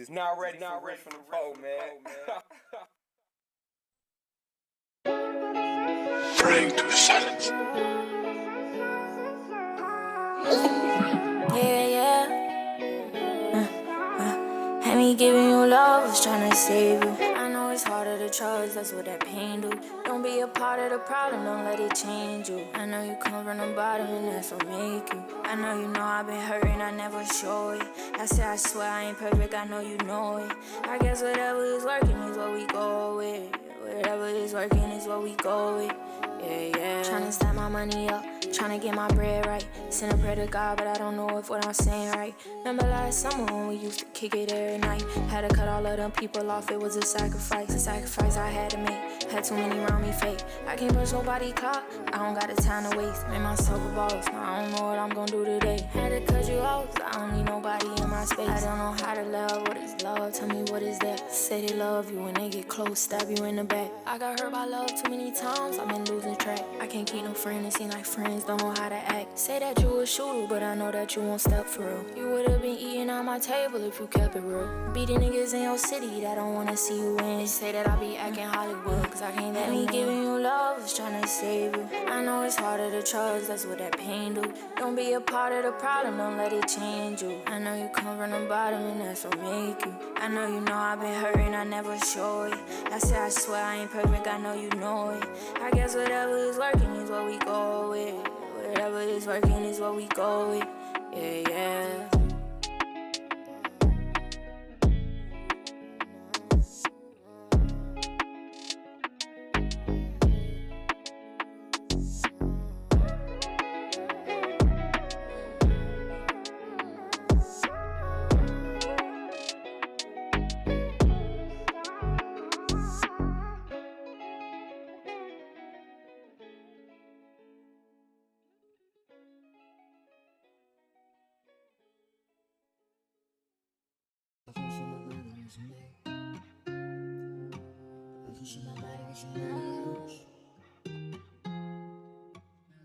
It's not ready from the pole, man. Bring to silence. Yeah. Had me giving you love, was trying to save you. I know it's harder to trust, that's what that pain do. Don't be a part of the problem, don't let it change you. I know you come from the bottom and that's what make you. I know you know I've been hurting, I never show it. I swear I ain't perfect, I know you know it. I guess whatever is working is what we go with. Whatever is working is what we go with. Yeah. Tryna stack my money up, tryna get my bread right. Send a prayer to God, but I don't know if what I'm saying right. Remember last summer when we used to kick it every night. Had to cut all of them people off, it was a sacrifice I had to make. Had too many around me fake. I can't push nobody clock, I don't got the time to waste. Made myself a boss, now I don't know what I'm gonna do today. Had to cut you off, I don't need nobody in my space. I don't know how to love, what is love, tell me what is that. Say they love you when they get close, stab you in the back. I got hurt by love too many times, I've been losing track. I can't keep no friend, it seem like friends don't know how to act. Say that you a shooter, but I know that you won't step for real. You would've been eating on my table if you kept it real. Beating niggas in your city that don't wanna see you win. They say that I be acting Hollywood, cause I can't let me giving you love, was trying to save you. I know it's harder to trust, that's what that pain do. Don't be a part of the problem, don't let it change you. I know you come from the bottom and that's what make you. I know you know I've been hurting, I never show it. I swear I ain't perfect, I know you know it. I guess whatever is working is what we go with. Whatever is working is what we go with. Yeah.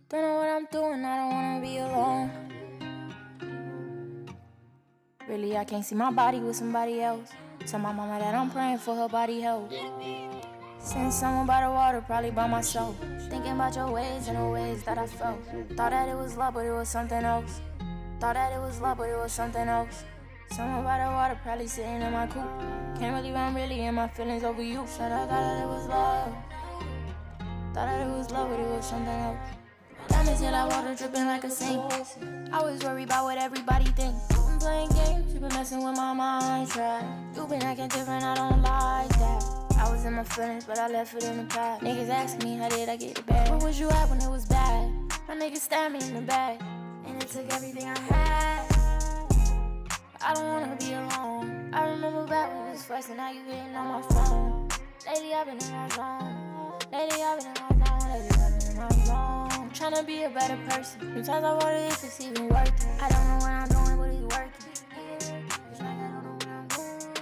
Don't know what I'm doing, I don't wanna be alone. Really, I can't see my body with somebody else. Tell my mama that I'm praying for her body health. Send someone by the water, probably by myself. Thinking about your ways and the ways that I felt. Thought that it was love, but it was something else. Thought that it was love, but it was something else. Someone by the water, probably sitting in my coupe. Can't believe I'm really in my feelings over you. Said I thought that it was love. Thought that it was love, but it was something else. Diamonds in that water dripping like a sink. I was worried about what everybody think. I'm playing games, you been messing with my mind, try. You been acting different, I don't like that. I was in my feelings, but I left it in the past. Niggas asking me, how did I get it back? Where was you at when it was bad? My niggas stabbed me in the back, and it took everything I had. I don't wanna be alone. I remember back when we was fussing, now you hitting on my phone. Lately I've been in my zone. Tryna be a better person. Sometimes I wonder if it's even worth it. I don't know what I'm doing, but it's working.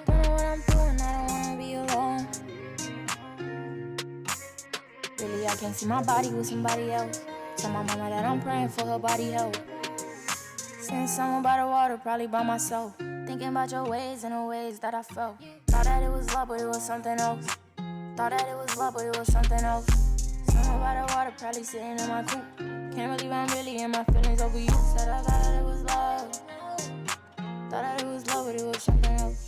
Don't know what I'm doing, I don't wanna be alone. Really, I can't see my body with somebody else. Tell my mama that I'm praying for her body health. Send someone by the water, probably by myself. Thinking about your ways and the ways that I felt. Thought that it was love, but it was something else. Thought that it was love, but it was something else. Someone by the water, probably sitting in my coupe. Can't believe I'm really in my feelings over you. Said I thought it was love. Thought that it was love, but it was something else.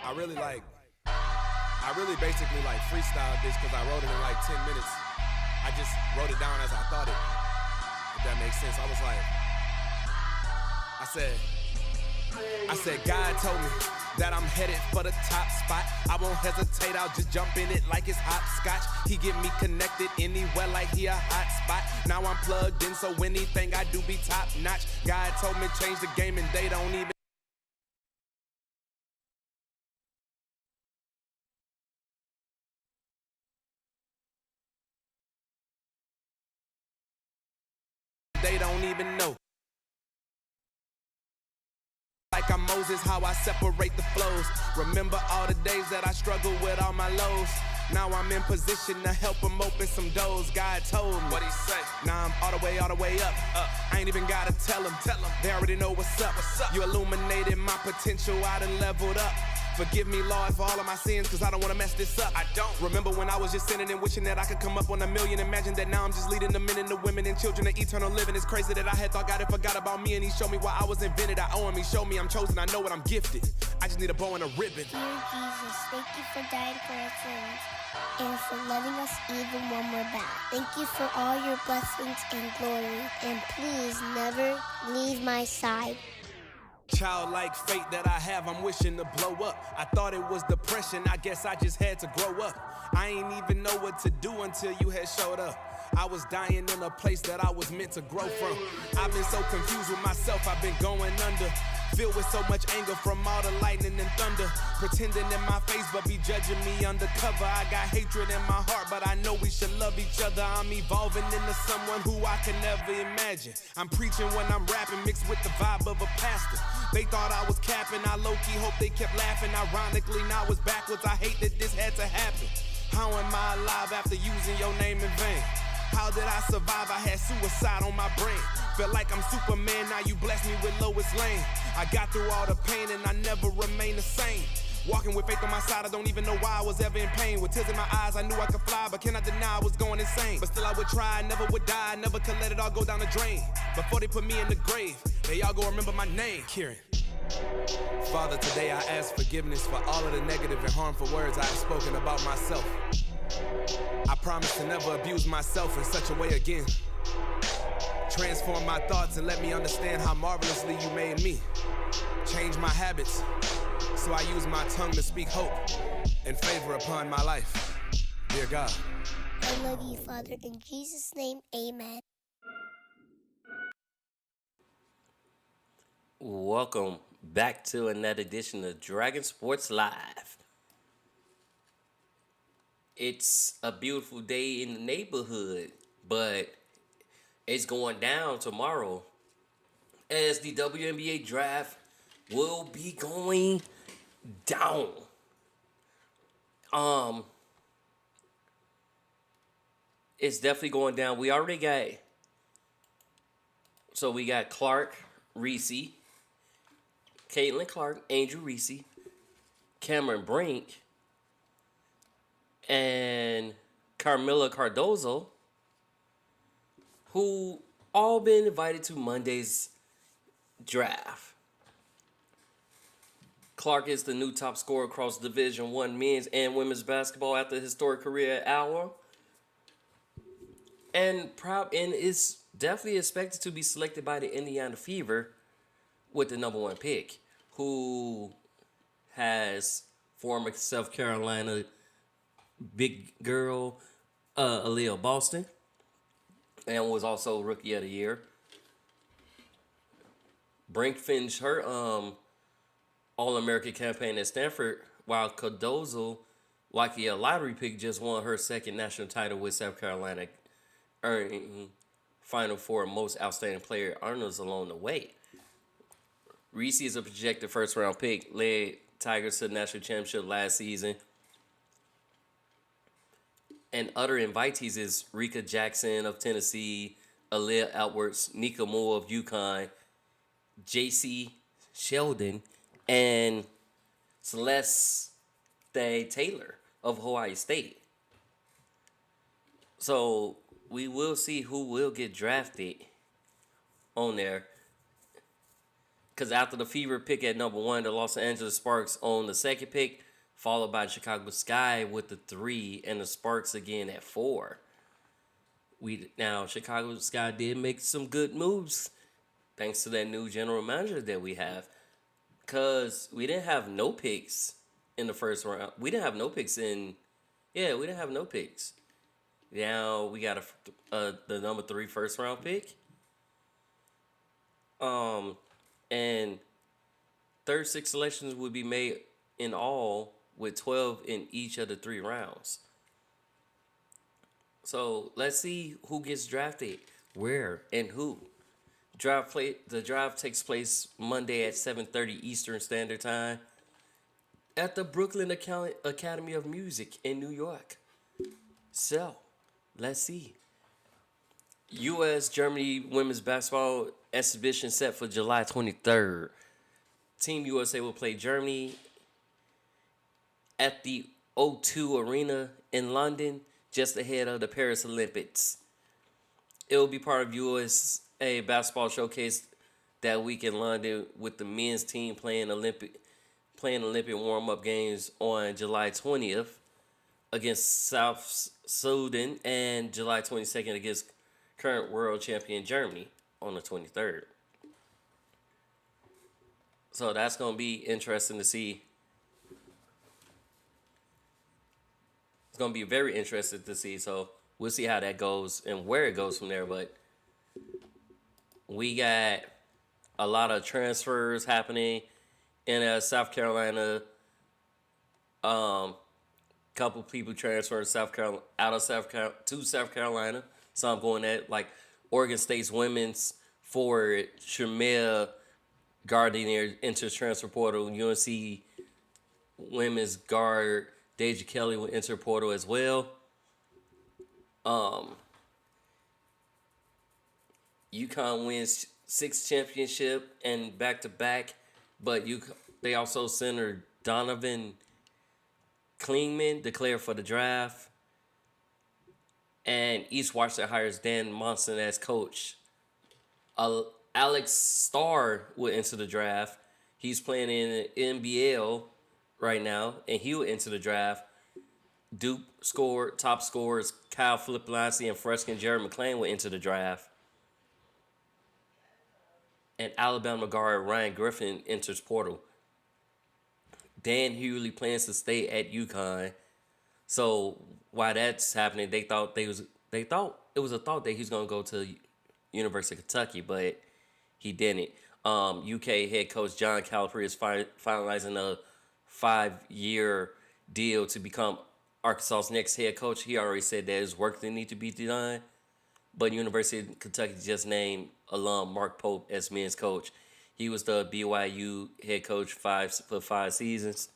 I really basically like freestyled this because I wrote it in like 10 minutes. I just wrote it down as I thought it, if that makes sense. I was like, I said, God told me that I'm headed for the top spot. I won't hesitate, I'll just jump in it like it's hopscotch. He get me connected anywhere like he a hot spot. Now I'm plugged in, so anything I do be top notch. God told me change the game and they don't even. They don't even know. Like I'm Moses, how I separate the flows. Remember all the days that I struggled with all my lows. Now I'm in position to help them open some doors. God told me. What he say? Now I'm all the way up. I ain't even gotta tell them. They already know what's up. You illuminated my potential, I done leveled up. Forgive me, Lord, for all of my sins, cause I don't wanna mess this up. I don't remember when I was just sinning and wishing that I could come up on a million. Imagine that now I'm just leading the men and the women and children to eternal living. It's crazy that I had thought God had forgot about me, and he showed me why I was invented. I owe him, he showed me I'm chosen, I know what I'm gifted. I just need a bow and a ribbon. Dear Jesus, thank you for dying for our sins and for loving us even when we're bad. Thank you for all your blessings and glory, and please never leave my side. Childlike fate that I have, I'm wishing to blow up. I thought it was depression, I guess I just had to grow up. I ain't even know what to do until you had showed up. I was dying in a place that I was meant to grow from. I've been so confused with myself, I've been going under. Filled with so much anger from all the lightning and thunder. Pretending in my face but be judging me undercover. I got hatred in my heart but I know we should love each other. I'm evolving into someone who I can never imagine. I'm preaching when I'm rapping mixed with the vibe of a pastor. They thought I was capping, I low-key hope they kept laughing. Ironically now it's backwards, I hate that this had to happen. How am I alive after using your name in vain? How did I survive? I had suicide on my brain. Felt like I'm Superman, now you bless me with Lois Lane. I got through all the pain and I never remained the same. Walking with faith on my side, I don't even know why I was ever in pain. With tears in my eyes, I knew I could fly, but cannot deny I was going insane. But still I would try, I never would die, I never could let it all go down the drain. Before they put me in the grave, they all go remember my name. Kieran. Father, today I ask forgiveness for all of the negative and harmful words I have spoken about myself. I promise to never abuse myself in such a way again. Transform my thoughts and let me understand how marvelously you made me. Change my habits, so I use my tongue to speak hope and favor upon my life. Dear God. I love you, Father. In Jesus' name, amen. Welcome back to another edition of Dragon Sports Live. It's a beautiful day in the neighborhood, but it's going down tomorrow as the WNBA draft will be going down. It's definitely going down. We already got, so we got Clark, Reese, Caitlin Clark, Angel Reese, Cameron Brink, and Carmilla Cardozo, who all been invited to Monday's draft. Clark is the new top scorer across Division I men's and women's basketball after a historic career at Iowa. And is definitely expected to be selected by the Indiana Fever with the number 1 pick, who has former South Carolina big girl Aaliyah Boston, and was also Rookie of the Year. Brink finished her All-American campaign at Stanford while Cardozo, likely a lottery pick, just won her second national title with South Carolina, earning Final Four most outstanding player honors along the way. Reese is a projected first round pick, led Tigers to the national championship last season. And other invitees is Rika Jackson of Tennessee, Aaliyah Edwards, Nika Moore of UConn, J.C. Sheldon, and Celeste Taylor of Hawaii State. So we will see who will get drafted on there. Because after the Fever pick at number 1, the Los Angeles Sparks own the second pick, followed by Chicago Sky with the 3, and the Sparks again at 4. Now, Chicago Sky did make some good moves thanks to that new general manager that we have. Because we didn't have no picks in the first round. We didn't have no picks we didn't have no picks. Now we got the number 3 first round pick. And 36 selections would be made in all, with 12 in each of the 3 rounds. So let's see who gets drafted, where, and who. The draft takes place Monday at 7:30 Eastern Standard Time at the Brooklyn Academy of Music in New York. So, let's see. U.S.-Germany women's basketball exhibition set for July 23rd. Team USA will play Germany at the O2 Arena in London, just ahead of the Paris Olympics. It will be part of USA basketball showcase that week in London, with the men's team playing Olympic warm-up games on July 20th against South Sudan and July 22nd against current world champion Germany on the 23rd. So that's going to be interesting to see. It's going to be very interesting to see. So we'll see how that goes and where it goes from there. But we got a lot of transfers happening in South Carolina. Couple people transferring to South Carolina. Some going at like Oregon State's women's forward Shamel Gardiner enters transfer portal. UNC women's guard Deja Kelly will enter portal as well. UConn wins 6 championship and back-to-back, but they also center Donovan Klingman declared for the draft. And East Washington hires Dan Monson as coach. Alex Starr will enter the draft. He's playing in the NBL right now, and he will enter the draft. Duke top scorers Kyle Filipinaki and freshman Jared McClain will enter the draft. And Alabama guard Ryan Griffin enters portal. Dan Hewley plans to stay at UConn. So while that's happening, they thought it was a thought that he was gonna go to University of Kentucky, but he didn't. UK head coach John Calipari is finalizing a 5-year deal to become Arkansas's next head coach. He already said there's work that needs to be done, but University of Kentucky just named alum Mark Pope as men's coach. He was the BYU head coach for 5 seasons.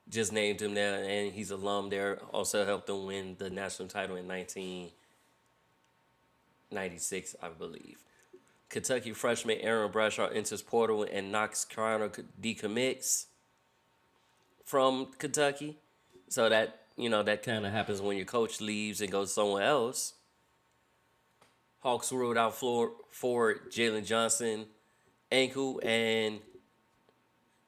Just named him there, and he's alum there. Also helped them win the national title in 1996, I believe. Kentucky freshman Aaron Bradshaw enters portal, and Knox Carter decommits from Kentucky. So that kind of happens when your coach leaves and goes somewhere else. Hawks ruled out forward Jalen Johnson ankle and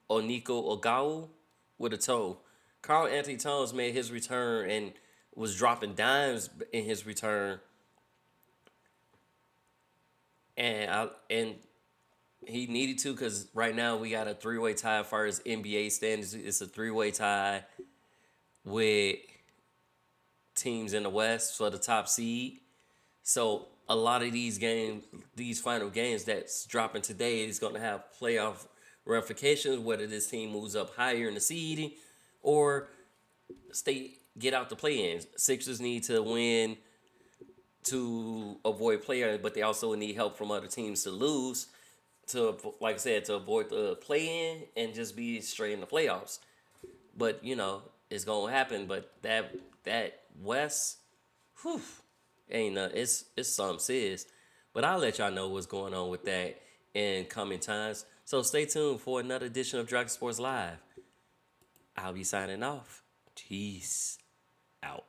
Oniko Ogawa with a toe. Carl Anthony Towns made his return and was dropping dimes in his return. And he needed to, because right now we got a 3-way tie as far as NBA standings. It's a 3-way tie with teams in the West for the top seed. So a lot of these final games that's dropping today is going to have playoff ramifications, whether this team moves up higher in the seeding or get out the play-ins. Sixers need to win to avoid player, but they also need help from other teams to lose to, like I said, to avoid the play-in and just be straight in the playoffs. But it's gonna happen. But that West, whew, ain't it's some serious. But I'll let y'all know what's going on with that in coming times. So stay tuned for another edition of Dragon Sports Live. I'll be signing off. Peace out.